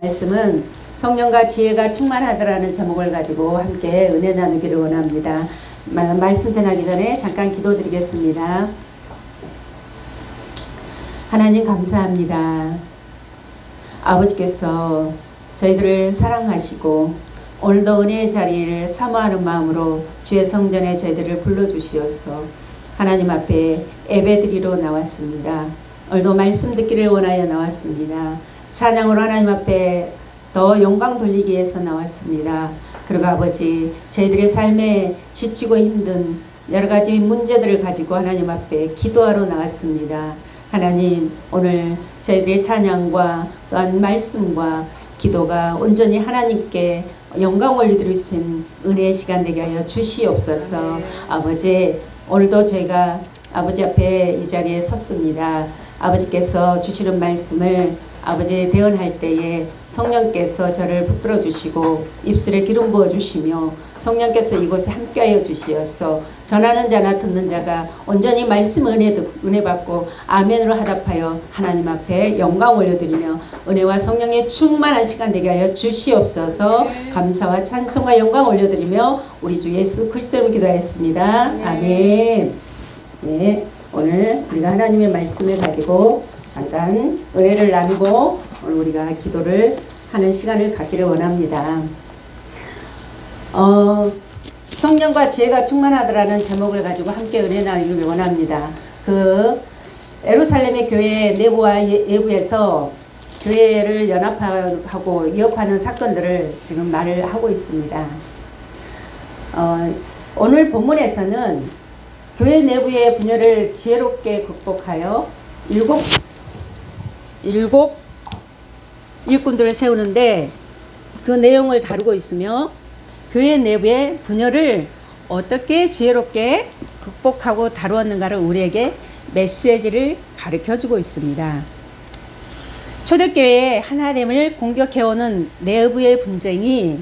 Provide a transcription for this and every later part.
말씀은 성령과 지혜가 충만하더라는 제목을 가지고 함께 은혜 나누기를 원합니다. 말씀 전하기 전에 잠깐 기도드리겠습니다. 하나님 감사합니다. 아버지께서 저희들을 사랑하시고 오늘도 은혜의 자리를 사모하는 마음으로 주의 성전에 저희들을 불러주시어서 하나님 앞에 예배드리러 나왔습니다. 오늘도 말씀 듣기를 원하여 나왔습니다. 찬양으로 하나님 앞에 더 영광 돌리기 위해서 나왔습니다. 그리고 아버지, 저희들의 삶에 지치고 힘든 여러 가지 문제들을 가지고 하나님 앞에 기도하러 나왔습니다. 하나님, 오늘 저희들의 찬양과 또한 말씀과 기도가 온전히 하나님께 영광 올리드릴 수 있는 은혜의 시간 되게 하여 주시옵소서. 아버지, 오늘도 저희가 아버지 앞에 이 자리에 섰습니다. 아버지께서 주시는 말씀을 아버지 대언할 때에 성령께서 저를 붙들어 주시고 입술에 기름 부어 주시며 성령께서 이곳에 함께하여 주시어서 전하는 자나 듣는 자가 온전히 말씀 은혜 받고 아멘으로 하답하여 하나님 앞에 영광 올려드리며 은혜와 성령의 충만한 시간 되게 하여 주시옵소서. 감사와 찬송과 영광 올려드리며 우리 주 예수 그리스도로 기도하였습니다. 아멘. 네, 오늘 우리가 하나님의 말씀을 가지고 잠깐 은혜를 나누고 오늘 우리가 기도를 하는 시간을 갖기를 원합니다. 성령과 지혜가 충만하더라는 제목을 가지고 함께 은혜 나누기를 원합니다. 예루살렘의 교회 내부와 외부에서 교회를 연합하고 위협하는 사건들을 지금 말을 하고 있습니다. 오늘 본문에서는 교회 내부의 분열을 지혜롭게 극복하여 일곱 일꾼들을 세우는데 그 내용을 다루고 있으며 교회 내부의 분열을 어떻게 지혜롭게 극복하고 다루었는가를 우리에게 메시지를 가르쳐주고 있습니다. 초대교회의 하나됨을 공격해오는 내부의 분쟁이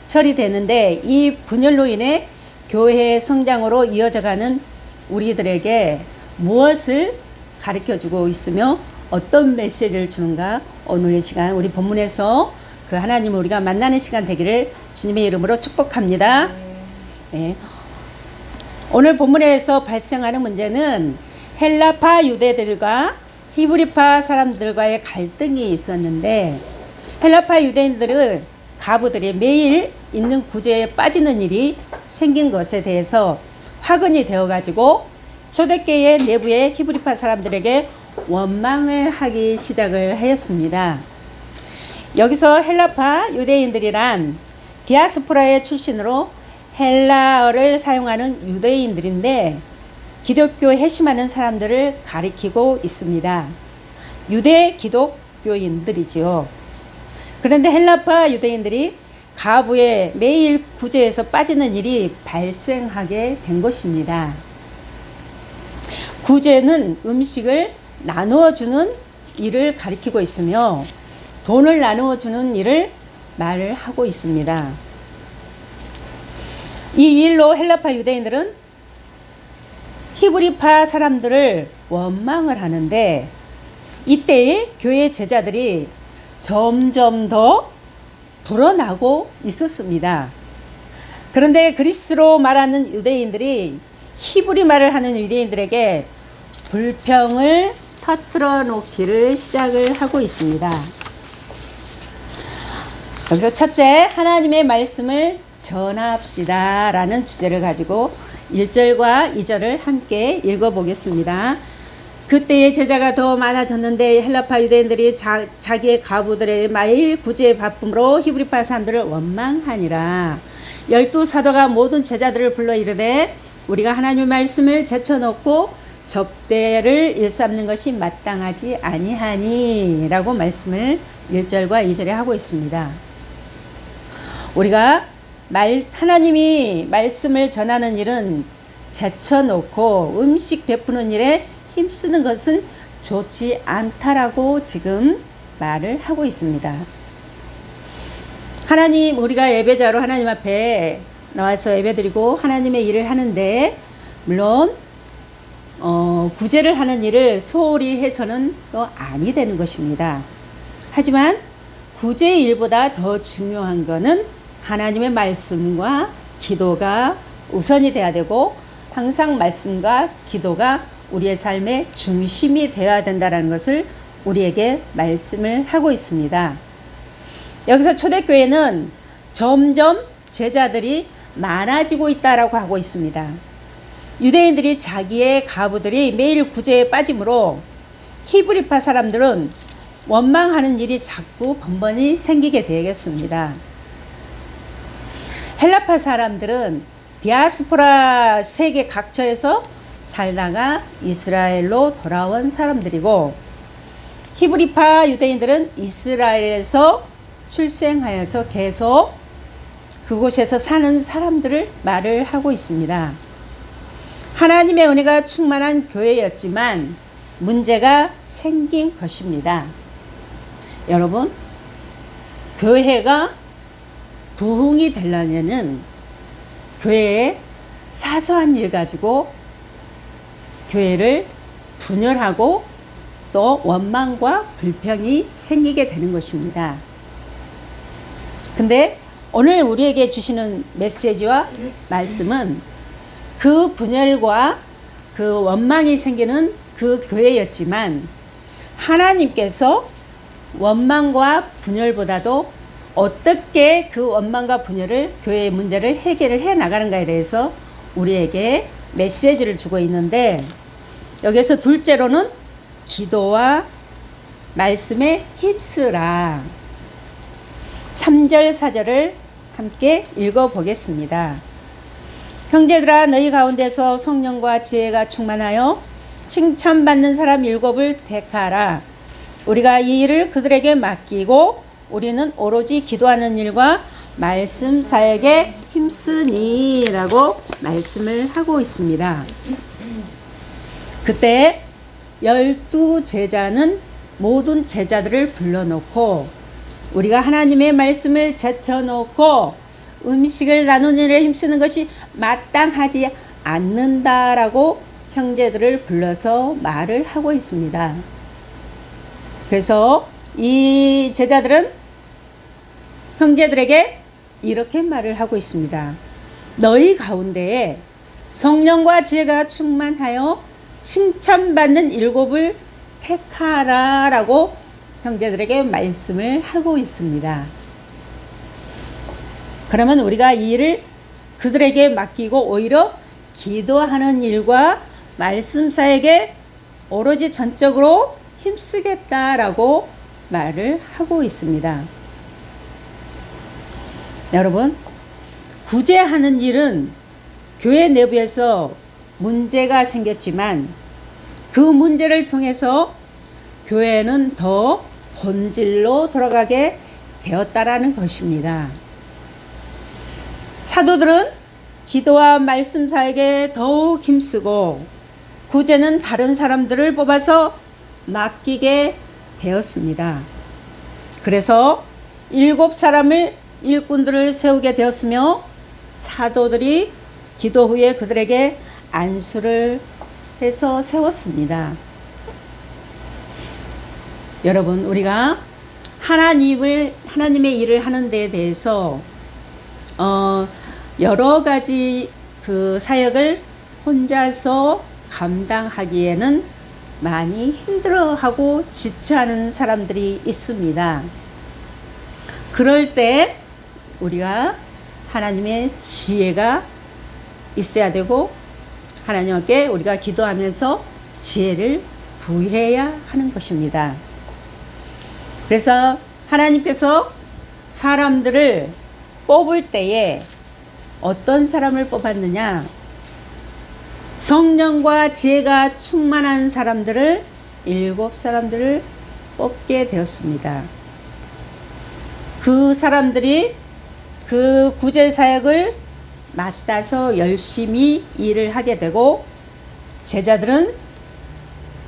처리되는데 이 분열로 인해 교회의 성장으로 이어져가는 우리들에게 무엇을 가르쳐주고 있으며 어떤 메시지를 주는가, 오늘 이 시간 우리 본문에서 그 하나님을 우리가 만나는 시간 되기를 주님의 이름으로 축복합니다. 네. 오늘 본문에서 발생하는 문제는 헬라파 유대들과 히브리파 사람들과의 갈등이 있었는데 헬라파 유대인들은 가부들이 매일 있는 구제에 빠지는 일이 생긴 것에 대해서 화근이 되어가지고 초대교회 내부의 히브리파 사람들에게 원망을 하기 시작을 하였습니다. 여기서 헬라파 유대인들이란 디아스포라의 출신으로 헬라어를 사용하는 유대인들인데 기독교에 회심하는 사람들을 가리키고 있습니다. 유대 기독교인들이지요. 그런데 헬라파 유대인들이 가부에 매일 구제에서 빠지는 일이 발생하게 된 것입니다. 구제는 음식을 나누어 주는 일을 가리키고 있으며 돈을 나누어 주는 일을 말을 하고 있습니다. 이 일로 헬라파 유대인들은 히브리파 사람들을 원망을 하는데 이때에 교회 제자들이 점점 더 불어나고 있었습니다. 그런데 그리스로 말하는 유대인들이 히브리 말을 하는 유대인들에게 불평을 터뜨려 놓기를 시작을 하고 있습니다. 여기서 첫째, 하나님의 말씀을 전합시다 라는 주제를 가지고 1절과 2절을 함께 읽어보겠습니다. 그때의 제자가 더 많아졌는데 헬라파 유대인들이 자기의 가부들의 매일 구제에 바쁨으로 히브리파 사람들을 원망하니라. 12사도가 모든 제자들을 불러 이르되 우리가 하나님의 말씀을 제쳐놓고 접대를 일삼는 것이 마땅하지 아니하니 라고 말씀을 1절과 2절에 하고 있습니다. 우리가 하나님이 말씀을 전하는 일은 제쳐놓고 음식 베푸는 일에 힘쓰는 것은 좋지 않다라고 지금 말을 하고 있습니다. 하나님, 우리가 예배자로 하나님 앞에 나와서 예배드리고 하나님의 일을 하는데 물론 구제를 하는 일을 소홀히 해서는 또 아니 되는 것입니다. 하지만 구제의 일보다 더 중요한 것은 하나님의 말씀과 기도가 우선이 돼야 되고 항상 말씀과 기도가 우리의 삶의 중심이 되어야 된다는 것을 우리에게 말씀을 하고 있습니다. 여기서 초대교회는 점점 제자들이 많아지고 있다라고 하고 있습니다. 유대인들이 자기의 가부들이 매일 구제에 빠짐으로 히브리파 사람들은 원망하는 일이 자꾸 번번이 생기게 되겠습니다. 헬라파 사람들은 디아스포라 세계 각처에서 살다가 이스라엘로 돌아온 사람들이고 히브리파 유대인들은 이스라엘에서 출생하여서 계속 그곳에서 사는 사람들을 말을 하고 있습니다. 하나님의 은혜가 충만한 교회였지만 문제가 생긴 것입니다. 여러분, 교회가 부흥이 되려면은 교회에 사소한 일 가지고 교회를 분열하고 또 원망과 불평이 생기게 되는 것입니다. 근데 오늘 우리에게 주시는 메시지와 말씀은 그 분열과 그 원망이 생기는 그 교회였지만 하나님께서 원망과 분열보다도 어떻게 그 원망과 분열을 교회의 문제를 해결을 해 나가는가에 대해서 우리에게 메시지를 주고 있는데 여기서 둘째로는 기도와 말씀에 힘쓰라. 3절 4절을 함께 읽어보겠습니다. 형제들아 너희 가운데서 성령과 지혜가 충만하여 칭찬받는 사람 7을 택하라. 우리가 이 일을 그들에게 맡기고 우리는 오로지 기도하는 일과 말씀 사역에 힘쓰니 라고 말씀을 하고 있습니다. 그때 12제자는 모든 제자들을 불러놓고 우리가 하나님의 말씀을 제쳐놓고 음식을 나누는 일에 힘쓰는 것이 마땅하지 않는다라고 형제들을 불러서 말을 하고 있습니다. 그래서 이 제자들은 형제들에게 이렇게 말을 하고 있습니다. 너희 가운데에 성령과 지혜가 충만하여 칭찬받는 7을 택하라 라고 형제들에게 말씀을 하고 있습니다. 그러면 우리가 이 일을 그들에게 맡기고 오히려 기도하는 일과 말씀 사역에 오로지 전적으로 힘쓰겠다라고 말을 하고 있습니다. 여러분, 구제하는 일은 교회 내부에서 문제가 생겼지만 그 문제를 통해서 교회는 더 본질로 돌아가게 되었다라는 것입니다. 사도들은 기도와 말씀 사역에 더욱 힘쓰고 구제는 다른 사람들을 뽑아서 맡기게 되었습니다. 그래서 7사람을 일꾼들을 세우게 되었으며 사도들이 기도 후에 그들에게 안수를 해서 세웠습니다. 여러분, 우리가 하나님의 일을 하는 데에 대해서 여러 가지 그 사역을 혼자서 감당하기에는 많이 힘들어하고 지쳐하는 사람들이 있습니다. 그럴 때 우리가 하나님의 지혜가 있어야 되고 하나님께 우리가 기도하면서 지혜를 부여해야 하는 것입니다. 그래서 하나님께서 사람들을 뽑을 때에 어떤 사람을 뽑았느냐? 성령과 지혜가 충만한 사람들을 7사람들을 뽑게 되었습니다. 그 사람들이 그 구제 사역을 맡아서 열심히 일을 하게 되고 제자들은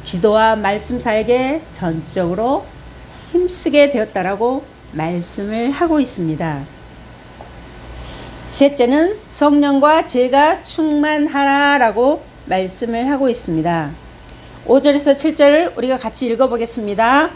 기도와 말씀 사역에 전적으로 힘쓰게 되었다라고 말씀을 하고 있습니다. 셋째는 성령과 지혜가 충만하라라고 말씀을 하고 있습니다. 5절에서 7절을 우리가 같이 읽어보겠습니다.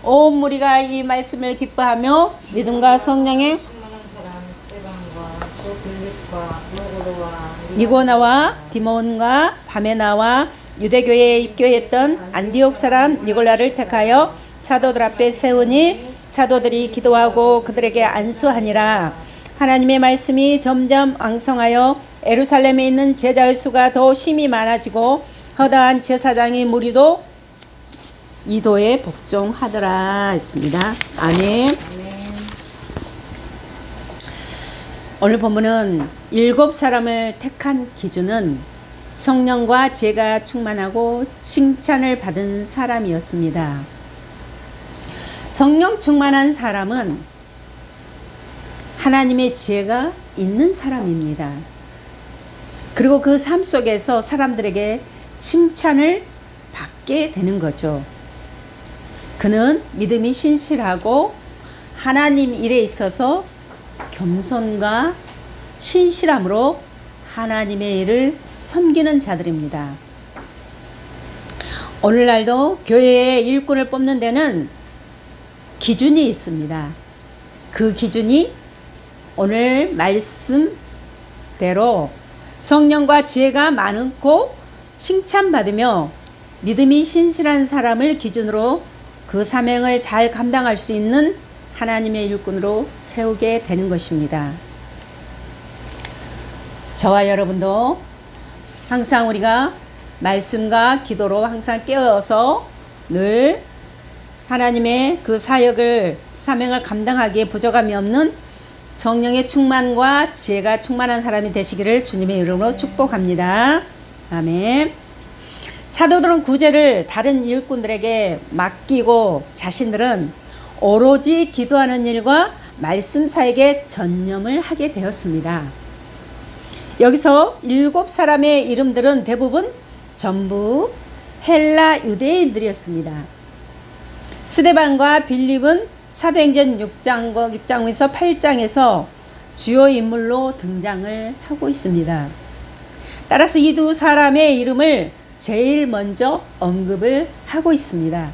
온 무리가 이 말씀을 기뻐하며 믿음과 성령의 충만한 사람 스데반과 또 빌립과 노고로와 니고나와 디몬과 바메나와 유대교회에 입교했던 안디옥 사람 니골라를 택하여 사도들 앞에 세우니 사도들이 기도하고 그들에게 안수하니라. 하나님의 말씀이 점점 왕성하여 예루살렘에 있는 제자의 수가 더 힘이 많아지고 허다한 제사장의 무리도 이도에 복종하더라 했습니다. 아멘. 오늘 본문은 7사람을 택한 기준은 성령과 지혜가 충만하고 칭찬을 받은 사람이었습니다. 성령 충만한 사람은 하나님의 지혜가 있는 사람입니다. 그리고 그 삶 속에서 사람들에게 칭찬을 받게 되는 거죠. 그는 믿음이 신실하고 하나님 일에 있어서 겸손과 신실함으로 하나님의 일을 섬기는 자들입니다. 오늘날도 교회의 일꾼을 뽑는 데는 기준이 있습니다. 그 기준이 오늘 말씀대로 성령과 지혜가 많고 칭찬받으며 믿음이 신실한 사람을 기준으로 그 사명을 잘 감당할 수 있는 하나님의 일꾼으로 세우게 되는 것입니다. 저와 여러분도 항상 우리가 말씀과 기도로 항상 깨어서 늘 하나님의 그 사역을 사명을 감당하기에 부족함이 없는 성령의 충만과 지혜가 충만한 사람이 되시기를 주님의 이름으로 축복합니다. 아멘. 사도들은 구제를 다른 일꾼들에게 맡기고 자신들은 오로지 기도하는 일과 말씀 사역에 전념을 하게 되었습니다. 여기서 7사람의 이름들은 대부분 전부 헬라 유대인들이었습니다. 스데반과 빌립은 사도행전 6장에서 8장에서 주요 인물로 등장을 하고 있습니다. 따라서 이 두 사람의 이름을 제일 먼저 언급을 하고 있습니다.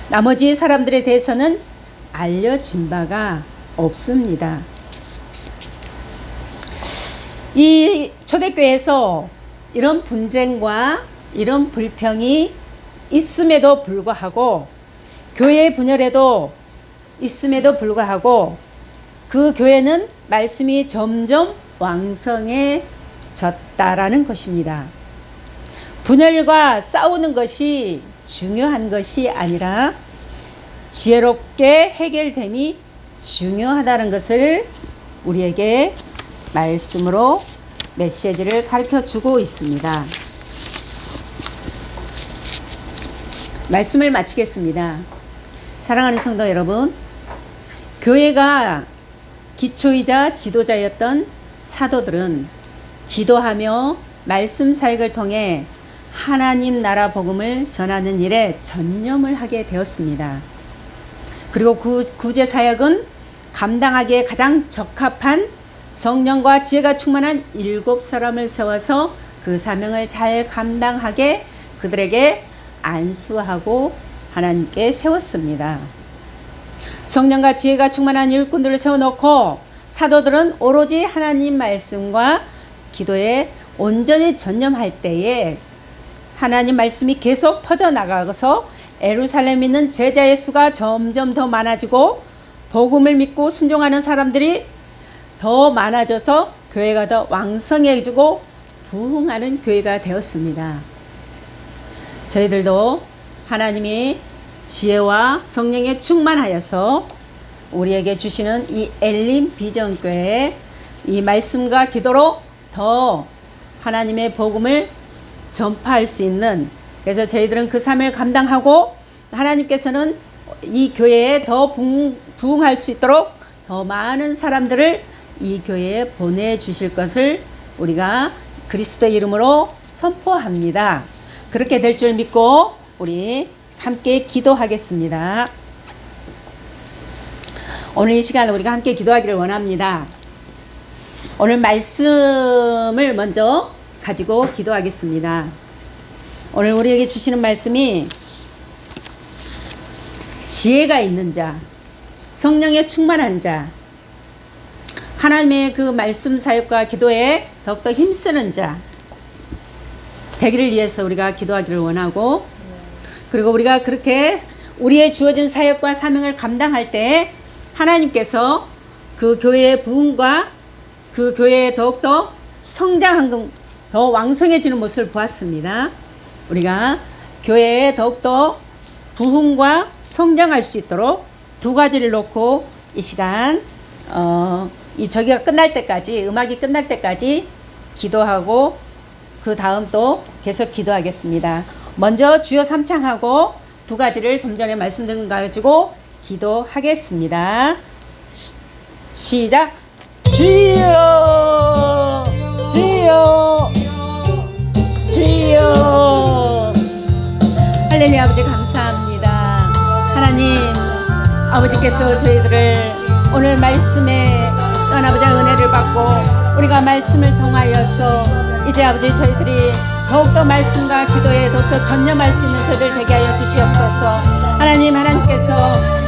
나머지 사람들에 대해서는 알려진 바가 없습니다. 이 초대교회에서 이런 분쟁과 이런 불평이 있음에도 불구하고 교회의 분열에도 있음에도 불구하고 그 교회는 말씀이 점점 왕성해졌다라는 것입니다. 분열과 싸우는 것이 중요한 것이 아니라 지혜롭게 해결됨이 중요하다는 것을 우리에게 말씀으로 메시지를 가르쳐 주고 있습니다. 말씀을 마치겠습니다. 사랑하는 성도 여러분, 교회가 기초이자 지도자였던 사도들은 기도하며 말씀 사역을 통해 하나님 나라 복음을 전하는 일에 전념을 하게 되었습니다. 그리고 구제 사역은 감당하기에 가장 적합한 성령과 지혜가 충만한 7사람을 세워서 그 사명을 잘 감당하게 그들에게 안수하고 하나님께 세웠습니다. 성령과 지혜가 충만한 일꾼들을 세워놓고 사도들은 오로지 하나님 말씀과 기도에 온전히 전념할 때에 하나님 말씀이 계속 퍼져나가서 예루살렘에 있는 제자의 수가 점점 더 많아지고 복음을 믿고 순종하는 사람들이 더 많아져서 교회가 더 왕성해지고 부흥하는 교회가 되었습니다. 저희들도 하나님이 지혜와 성령에 충만하여서 우리에게 주시는 이 엘림 비전교회의 이 말씀과 기도로 더 하나님의 복음을 전파할 수 있는, 그래서 저희들은 그 삶을 감당하고 하나님께서는 이 교회에 더 부흥할 수 있도록 더 많은 사람들을 이 교회에 보내주실 것을 우리가 그리스도 이름으로 선포합니다. 그렇게 될 줄 믿고 우리 함께 기도하겠습니다. 오늘 이 시간 우리가 함께 기도하기를 원합니다. 오늘 말씀을 먼저 가지고 기도하겠습니다. 오늘 우리에게 주시는 말씀이 지혜가 있는 자, 성령에 충만한 자, 하나님의 그 말씀 사역과 기도에 더욱더 힘쓰는 자 되기를 위해서 우리가 기도하기를 원하고, 그리고 우리가 그렇게 우리의 주어진 사역과 사명을 감당할 때 하나님께서 그 교회의 부흥과 그 교회에 더욱더 성장하고 더 왕성해지는 모습을 보았습니다. 우리가 교회에 더욱더 부흥과 성장할 수 있도록 두 가지를 놓고 이 시간 이 저기가 끝날 때까지, 음악이 끝날 때까지 기도하고 그 다음 또 계속 기도하겠습니다. 먼저 주여 삼창하고 두 가지를 좀 전에 말씀드린 거 가지고 기도하겠습니다. 시작. 주여, 주여, 주여. 할렐루야. 아버지 감사합니다. 하나님, 아버지께서 저희들을 오늘 말씀에 또한 아버지 은혜를 받고 우리가 말씀을 통하여서 이제 아버지 저희들이 더욱더 말씀과 기도에 더욱더 전념할 수 있는 저들 되게 하여 주시옵소서. 하나님, 하나님께서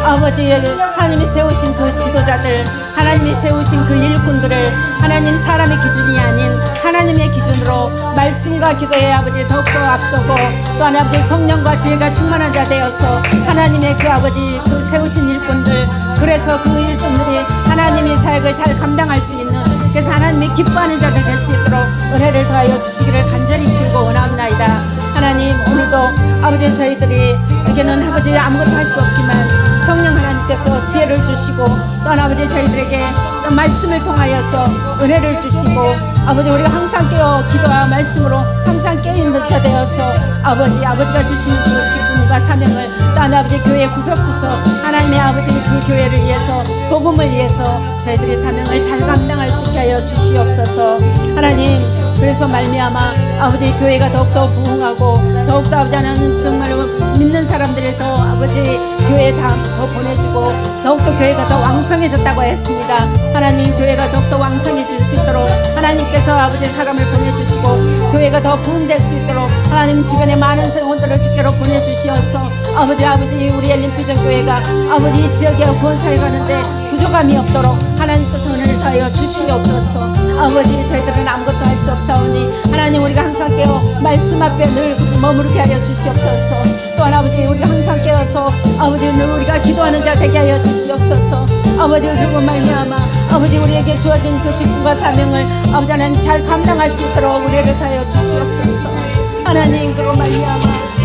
아버지 하나님이 세우신 그 지도자들, 하나님이 세우신 그 일꾼들을 하나님 사람의 기준이 아닌 하나님의 기준으로 말씀과 기도에 아버지 더욱더 앞서고 또한 아버지 성령과 지혜가 충만한 자 되어서 하나님의 그 아버지 그 세우신 일꾼들, 그래서 그 일꾼들이 하나님의 사역을 잘 감당할 수 있는, 그래서 하나님이 기뻐하는 자들 될 수 있도록 은혜를 더하여 주시기를 간절히 빌고 원합나이다. 하나님, 오늘도 아버지 저희들에게는 아버지 아무것도 할 수 없지만 성령 하나님께서 지혜를 주시고 또한 아버지 저희들에게 말씀을 통하여서 은혜를 주시고 아버지 우리가 항상 깨어 기도와 말씀으로 항상 깨어있는 자 되어서 아버지가 주신 그 직분과 사명을 또한 아버지 교회 구석구석 하나님의 아버지 그 교회를 위해서 복음을 위해서 저희들의 사명을 잘 감당할 수 있게 하여 주시옵소서. 하나님, 그래서 말미암아 아버지 교회가 더욱더 부흥하고 더욱더 아버지 하나님 정말로 믿는 사람들을 더 아버지 교회에 더 보내주고 더욱더 교회가 더 왕성해졌다고 했습니다. 하나님, 교회가 더욱더 왕성해질 수 있도록 하나님께서 아버지 사람을 보내주시고 교회가 더 부흥될 수 있도록 하나님 주변에 많은 성원들을 주께로 보내주시어서 아버지 우리 엘림비전 교회가 아버지 지역에 구원사에 가는데 부족함이 없도록 하나님께서 은혜를 더하여 주시옵소서. 아버지 저희들은 아무것도 할 수 없사오니 하나님 우리가 항상 깨어 말씀 앞에 늘 머무르게 하여 주시옵소서. 또한 아버지 우리가 항상 깨어서 아버지 늘 우리가 기도하는 자 되게 하여 주시옵소서. 아버지 그리고 말미암아 아버지 우리에게 주어진 그 직분과 사명을 아버지 하나님 잘 감당할 수 있도록 우리를 하여 주시옵소서. 하나님, 그리고 말미암아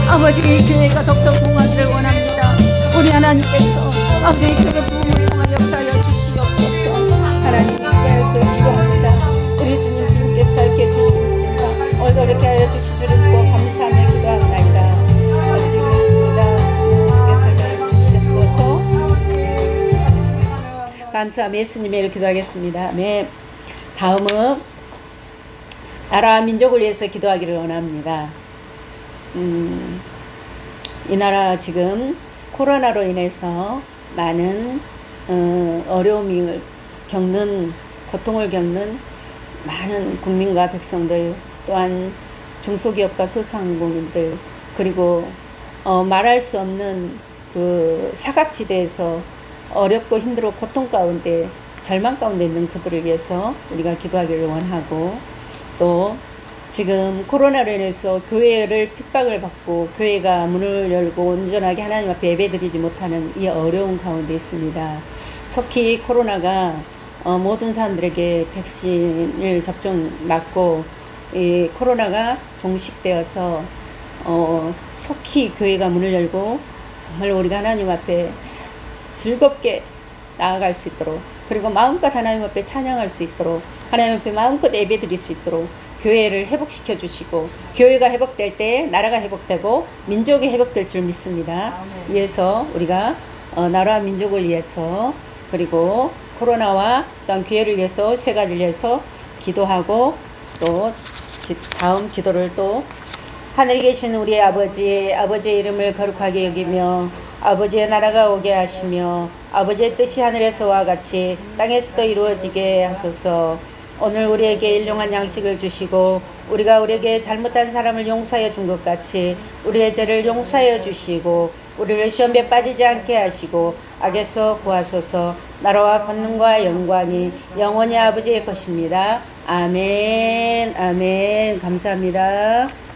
아버지 교회가 더욱더 부흥하기를 원합니다. 우리 하나님께서 아버지 교회 부흥을 통하여 역사하여 주시옵소서. 하나님께서 기도합니다. 우리 주님께서 이렇게 주시겠습니다. 오늘도 이렇게 하여 주실 줄 믿고 감사하며 기도합니다. 아버지 그렇습니다. 주님께서 주시옵소서. 감사하며 예수님의 이렇게 기도하겠습니다. 네. 다음은 나라와 민족을 위해서 기도하기를 원합니다. 이 나라 지금 코로나로 인해서 많은 어려움을 겪는, 고통을 겪는 많은 국민과 백성들, 또한 중소기업과 소상공인들, 그리고 말할 수 없는 그 사각지대에서 어렵고 힘들고 고통 가운데 절망 가운데 있는 그들을 위해서 우리가 기도하기를 원하고, 또 지금 코로나로 인해서 교회를 핍박을 받고 교회가 문을 열고 온전하게 하나님 앞에 예배드리지 못하는 이 어려운 가운데 있습니다. 속히 코로나가 모든 사람들에게 백신을 접종 맞고 이 코로나가 종식되어서 속히 교회가 문을 열고 정말 우리가 하나님 앞에 즐겁게 나아갈 수 있도록, 그리고 마음껏 하나님 앞에 찬양할 수 있도록, 하나님 앞에 마음껏 예배드릴 수 있도록 교회를 회복시켜 주시고, 교회가 회복될 때 나라가 회복되고 민족이 회복될 줄 믿습니다. 위해서 우리가 나라와 민족을 위해서, 그리고 코로나와 또한 교회를 위해서 세 가지를 위해서 기도하고, 또 다음 기도를 또 하늘에 계신 우리 아버지의 이름을 거룩하게 여기며 아버지의 나라가 오게 하시며 아버지의 뜻이 하늘에서와 같이 땅에서도 이루어지게 하소서. 오늘 우리에게 일용할 양식을 주시고 우리가 우리에게 잘못한 사람을 용서하여 준 것 같이 우리의 죄를 용서하여 주시고 우리를 시험에 빠지지 않게 하시고 악에서 구하소서. 나라와 권능과 영광이 영원히 아버지의 것입니다. 아멘. 아멘. 감사합니다.